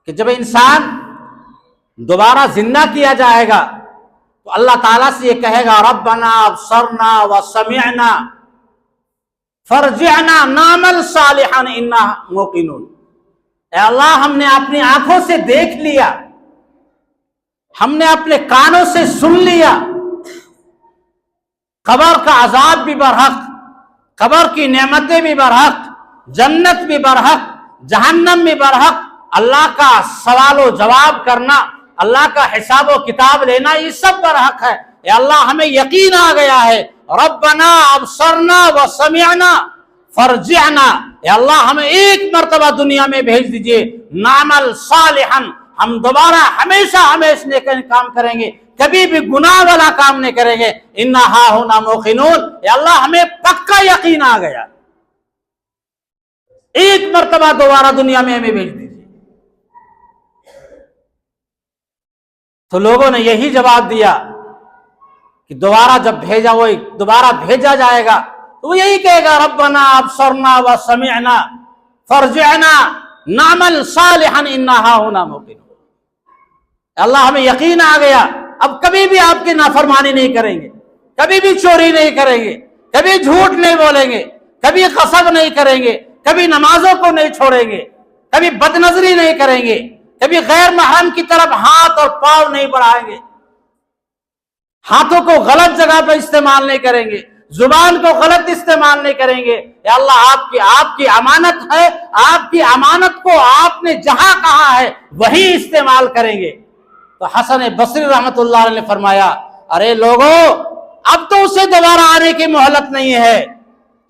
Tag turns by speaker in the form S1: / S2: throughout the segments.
S1: کہ جب انسان دوبارہ زندہ کیا جائے گا تو اللہ تعالیٰ سے یہ کہے گا ربنا ابصرنا وسمعنا فرجعنا نعمل صالحا انا موقنون، اے اللہ ہم نے اپنی آنکھوں سے دیکھ لیا، ہم نے اپنے کانوں سے سن لیا، قبر کا عذاب بھی برحق، قبر کی نعمتیں بھی برحق، جنت بھی برحق، جہنم بھی برحق، اللہ کا سوال و جواب کرنا، اللہ کا حساب و کتاب لینا، یہ سب برحق ہے۔ اے اللہ ہمیں یقین آ گیا ہے، ربنا ابصرنا وسمعنا فرجعنا، اے اللہ ہمیں ایک مرتبہ دنیا میں بھیج دیجئے، نعمل صالحا، ہم دوبارہ ہمیشہ نیک کام کریں گے، کبھی بھی گناہ والا کام نہیں کریں گے، انا ہاہنا موقنون، اے اللہ ہمیں پکا یقین آ گیا، ایک مرتبہ دوبارہ دنیا میں ہمیں بھیج دیجیے۔ تو لوگوں نے یہی جواب دیا کہ دوبارہ جب دوبارہ بھیجا جائے گا تو وہ یہی کہے گا ربنا ابصرنا وسمعنا فرجعنا نعمل صالحا انا ہاہنا موقنون، اللہ ہمیں یقین آ گیا، اب کبھی بھی آپ کی نافرمانی نہیں کریں گے، کبھی بھی چوری نہیں کریں گے، کبھی جھوٹ نہیں بولیں گے، کبھی غصب نہیں کریں گے، کبھی نمازوں کو نہیں چھوڑیں گے، کبھی بدنظری نہیں کریں گے، کبھی غیر محرم کی طرف ہاتھ اور پاؤں نہیں بڑھائیں گے، ہاتھوں کو غلط جگہ پہ استعمال نہیں کریں گے، زبان کو غلط استعمال نہیں کریں گے۔ یا اللہ آپ کی امانت ہے، آپ کی امانت کو آپ نے جہاں کہا ہے وہی استعمال کریں گے۔ تو حسن بصری رحمت اللہ علیہ نے فرمایا ارے لوگوں، اب تو اسے دوبارہ آنے کی مہلت نہیں ہے،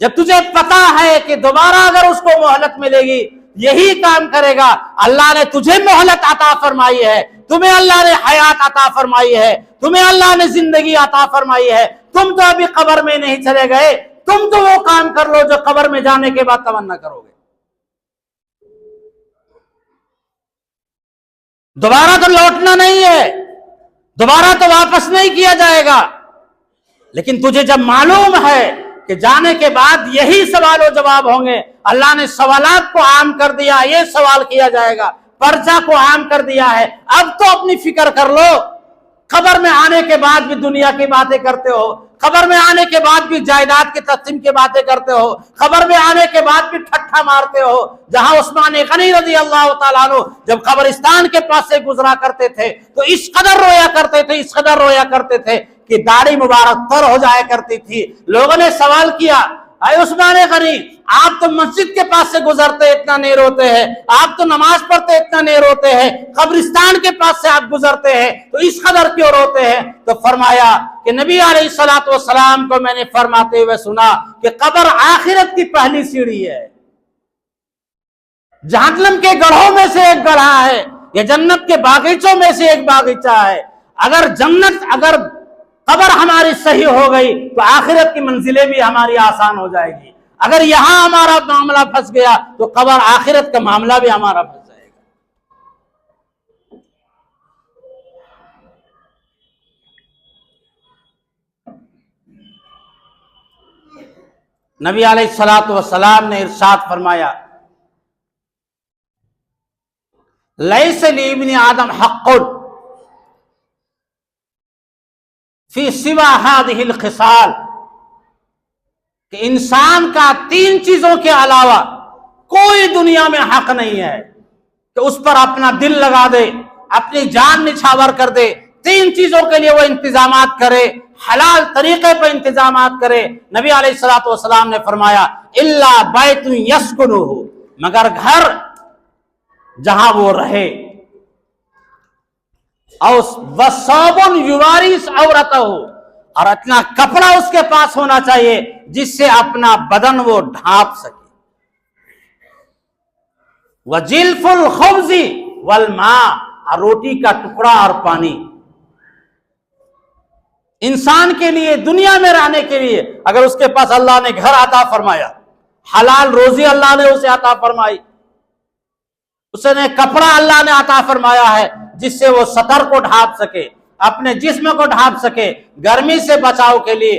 S1: جب تجھے پتا ہے کہ دوبارہ اگر اس کو مہلت ملے گی یہی کام کرے گا، اللہ نے تجھے مہلت عطا فرمائی ہے، تمہیں اللہ نے حیات عطا فرمائی ہے، تمہیں اللہ نے زندگی عطا فرمائی ہے، تم تو ابھی قبر میں نہیں چلے گئے، تم تو وہ کام کر لو جو قبر میں جانے کے بعد تمنا کرو گے۔ دوبارہ تو لوٹنا نہیں ہے، دوبارہ تو واپس نہیں کیا جائے گا، لیکن تجھے جب معلوم ہے کہ جانے کے بعد یہی سوال و جواب ہوں گے، اللہ نے سوالات کو عام کر دیا، یہ سوال کیا جائے گا، پرچہ کو عام کر دیا ہے، اب تو اپنی فکر کر لو۔ قبر میں آنے کے بعد بھی دنیا کی باتیں کرتے ہو، قبر میں آنے کے بعد بھی جائیداد کے تقسیم کی باتیں کرتے ہو، قبر میں آنے کے بعد بھی ٹھٹھا مارتے ہو۔ جہاں عثمان غنی رضی اللہ تعالیٰ عنہ جب قبرستان کے پاس سے گزرا کرتے تھے تو اس قدر رویا کرتے تھے کہ داڑھی مبارک تر ہو جایا کرتی تھی۔ لوگوں نے سوال کیا اے عثمان غنی، آپ تو مسجد کے پاس سے گزرتے اتنا نہیں روتے ہیں، آپ تو نماز پڑھتے اتنا نہیں روتے ہیں، قبرستان کے پاس سے آپ گزرتے ہیں تو اس قدر کیوں روتے ہیں؟ تو فرمایا کہ نبی علیہ الصلوۃ والسلام کو میں نے فرماتے ہوئے سنا کہ قبر آخرت کی پہلی سیڑھی ہے، جہنم کے گڑھوں میں سے ایک گڑھا ہے، یہ جنت کے باغیچوں میں سے ایک باغیچہ ہے۔ اگر قبر ہماری صحیح ہو گئی تو آخرت کی منزلیں بھی ہماری آسان ہو جائے گی، اگر یہاں ہمارا معاملہ پھنس گیا تو قبر آخرت کا معاملہ بھی ہمارا پھنس جائے گا۔ نبی علیہ الصلوۃ والسلام نے ارشاد فرمایا لیس لابن آدم حق فی سوا ہذہ الخصال، کہ انسان کا 3 چیزوں کے علاوہ کوئی دنیا میں حق نہیں ہے کہ اس پر اپنا دل لگا دے، اپنی جان نچھاور کر دے، 3 چیزوں کے لیے وہ انتظامات کرے، حلال طریقے پر انتظامات کرے۔ نبی علیہ الصلوۃ والسلام نے فرمایا الا بیت یسکنہ، مگر گھر جہاں وہ رہے، وثوب یواری عورتہ، اور اتنا کپڑا اس کے پاس ہونا چاہیے جس سے اپنا بدن وہ ڈھانپ سکے، وجلف الخبز والماء، اور روٹی کا ٹکڑا اور پانی۔ انسان کے لیے دنیا میں رہنے کے لیے اگر اس کے پاس اللہ نے گھر عطا فرمایا، حلال روزی اللہ نے اسے عطا فرمائی، اسے نے کپڑا اللہ نے عطا فرمایا ہے جس سے وہ سطر کو ڈھانپ سکے، اپنے جسم کو ڈھانپ سکے، گرمی سے بچاؤ کے لیے،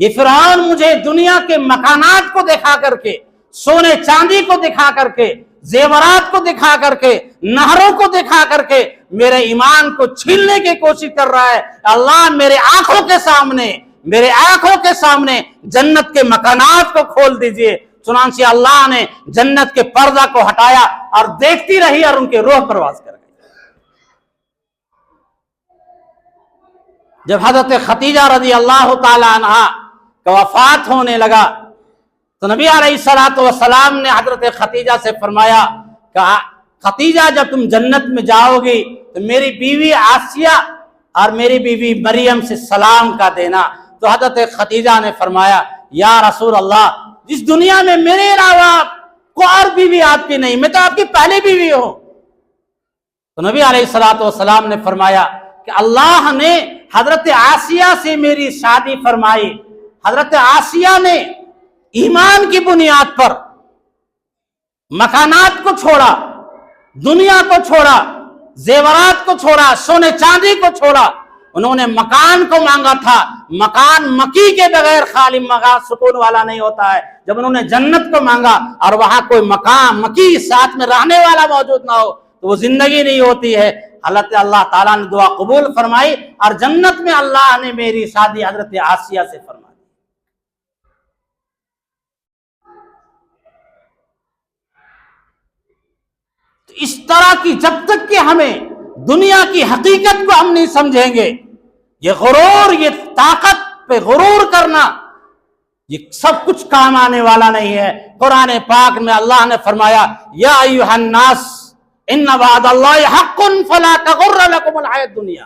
S1: یہ فرعون مجھے دنیا کے مکانات کو دکھا کر کے، سونے چاندی کو دکھا کر کے، زیورات کو دکھا کر کے، نہروں کو دکھا کر کے میرے ایمان کو چھیننے کی کوشش کر رہا ہے۔ اللہ میرے آنکھوں کے سامنے جنت کے مکانات کو کھول دیجئے۔ چنانچہ اللہ نے جنت کے پردہ کو ہٹایا اور دیکھتی رہی اور ان کے روح پرواز کر گئی۔ جب حضرت خدیجہ رضی اللہ تعالی عنہ کا وفات ہونے لگا تو نبی علیہ الصلوۃ والسلام نے حضرت خدیجہ سے فرمایا کہ خدیجہ جب تم جنت میں جاؤ گی تو میری بیوی آسیہ اور میری بیوی مریم سے سلام کا دینا۔ تو حضرت خدیجہ نے فرمایا یا رسول اللہ، جس دنیا میں میرے علاوہ کوئی اور بیوی آپ کی نہیں، میں تو آپ کی پہلی بیوی ہوں۔ تو نبی علیہ الصلوۃ والسلام نے فرمایا کہ اللہ نے حضرت آسیہ سے میری شادی فرمائی۔ حضرت آسیہ نے ایمان کی بنیاد پر مکانات کو چھوڑا، دنیا کو چھوڑا، زیورات کو چھوڑا، سونے چاندی کو چھوڑا۔ انہوں نے مکان کو مانگا تھا۔ مکان مکی کے بغیر خالی مکان سکون والا نہیں ہوتا ہے۔ جب انہوں نے جنت کو مانگا اور وہاں کوئی مکان مکی ساتھ میں رہنے والا موجود نہ ہو تو وہ زندگی نہیں ہوتی ہے۔ اللہ تعالیٰ نے دعا قبول فرمائی اور جنت میں اللہ نے میری شادی حضرت آسیہ سے فرمائی۔ اس طرح کی جب تک کہ ہمیں دنیا کی حقیقت کو ہم نہیں سمجھیں گے، یہ غرور، یہ طاقت پہ غرور کرنا، یہ سب کچھ کام آنے والا نہیں ہے۔ قرآن پاک میں اللہ نے فرمایا یا ایھا الناس ان وعد اللہ حق فلا تغرنکم الحیاۃ الدنیا۔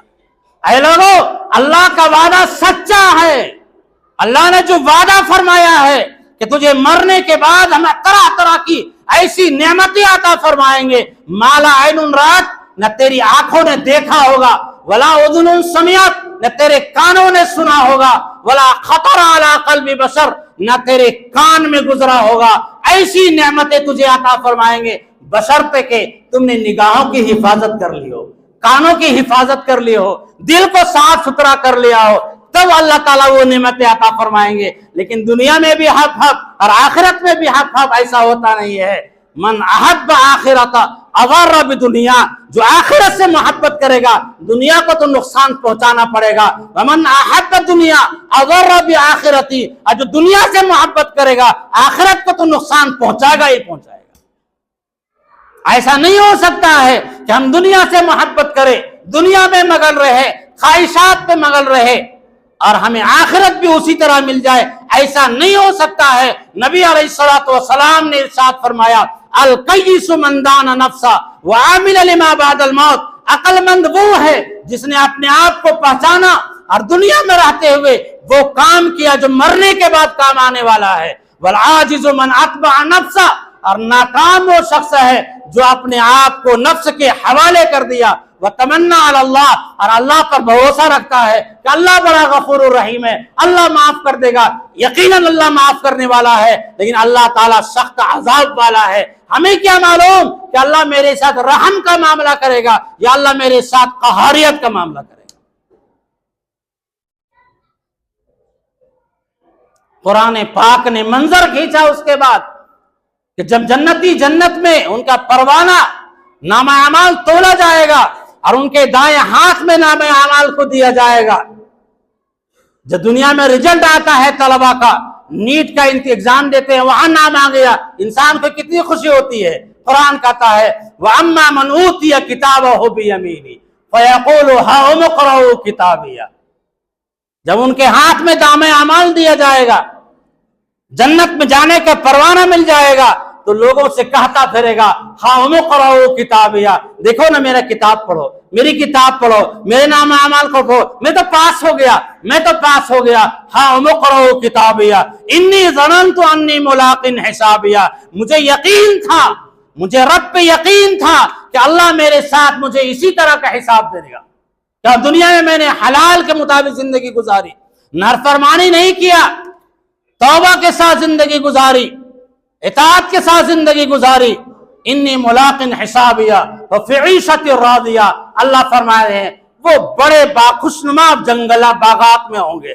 S1: اے لوگو، اللہ کا وعدہ سچا ہے۔ اللہ نے جو وعدہ فرمایا ہے کہ تجھے مرنے کے بعد ہم طرح طرح کی ایسی نعمتیں عطا فرمائیں گے، مالا عین رات، نہ تیری آنکھوں نے دیکھا ہوگا، ولا اذن سمعت، نہ تیرے کانوں نے سنا ہوگا، ولا خطر علی قلب بشر، نہ تیرے کان میں گزرا ہوگا۔ ایسی نعمتیں تجھے عطا فرمائیں گے بشرطے کہ تم نے نگاہوں کی حفاظت کر لی ہو، کانوں کی حفاظت کر لی ہو، دل کو صاف ستھرا کر لیا ہو، تب اللہ تعالیٰ وہ نعمتیں عطا فرمائیں گے۔ لیکن دنیا میں بھی حق اور آخرت میں بھی حق ایسا ہوتا نہیں ہے۔ من احب آخرت اضر بدنیا، جو آخرت سے محبت کرے گا دنیا کو تو نقصان پہنچانا پڑے گا۔ ومن احب دنیا اضر بآخرتی، اور جو دنیا سے محبت کرے گا آخرت کو تو نقصان پہنچائے گا ہی پہنچائے گا۔ ایسا نہیں ہو سکتا ہے کہ ہم دنیا سے محبت کریں، دنیا میں مگن رہے، خواہشات پہ مگن رہے اور ہمیں آخرت بھی اسی طرح مل جائے، ایسا نہیں ہو سکتا ہے۔ نبی علیہ الصلوۃ والسلام نے ارشاد فرمایا القیس من دان نفسا وعمل لما بعد الموت، عقل مند وہ ہے جس نے اپنے آپ کو پہچانا اور دنیا میں رہتے ہوئے وہ کام کیا جو مرنے کے بعد کام آنے والا ہے۔ والعاجز من اتبع نفسا، اور ناکام وہ شخص ہے جو اپنے آپ کو نفس کے حوالے کر دیا۔ وتمنا علی اللہ، اور اللہ پر بھروسہ رکھتا ہے کہ اللہ بڑا غفور الرحیم ہے، اللہ معاف کر دے گا۔ یقیناً اللہ معاف کرنے والا ہے، لیکن اللہ تعالیٰ سخت عذاب والا ہے۔ ہمیں کیا معلوم کہ اللہ میرے ساتھ رحم کا معاملہ کرے گا یا اللہ میرے ساتھ قہاریت کا معاملہ کرے گا۔ قرآن پاک نے منظر کھینچا اس کے بعد کہ جب جنتی جنت میں ان کا پروانہ نامہ اعمال تولا جائے گا اور ان کے دائیں ہاتھ میں نامہ اعمال کو دیا جائے گا۔ جب دنیا میں رزلٹ آتا ہے طلبہ کا، نیٹ کا ایگزام دیتے ہیں، وہاں نام آ گیا، انسان کو کتنی خوشی ہوتی ہے۔ قرآن کہتا ہے وَأَمَّا مَنْ أُوتِيَ كِتَابَهُ بِيَمِينِهِ فَيَقُولُ هَاؤُمُ اقْرَءُوا كِتَابِيَهْ، جب ان کے ہاتھ میں نامہ اعمال دیا جائے گا، جنت میں جانے کا پروانہ مل جائے گا، تو لوگوں سے کہتا پھرے گا ہاؤم اقرؤوا کتابیہ، دیکھو نا میرا کتاب پڑھو، میری کتاب پڑھو، میرے نام اعمال کو پڑھو، میں تو پاس ہو گیا، میں تو پاس ہو گیا۔ ہاؤم اقرؤوا کتابیہ انی ظننت انی ملاق حسابیہ، مجھے یقین تھا، مجھے رب پہ یقین تھا کہ اللہ میرے ساتھ مجھے اسی طرح کا حساب دے گا۔ کیا دنیا میں نے حلال کے مطابق زندگی گزاری، نافرمانی نہیں کیا، توبہ کے ساتھ زندگی گزاری، اطاعت کے ساتھ زندگی گزاری، انی ملاق حسابیہ وفی عیشۃ راضیہ، اللہ فرما رہے ہیں وہ بڑے باخوشنما جنگلہ باغات میں ہوں گے،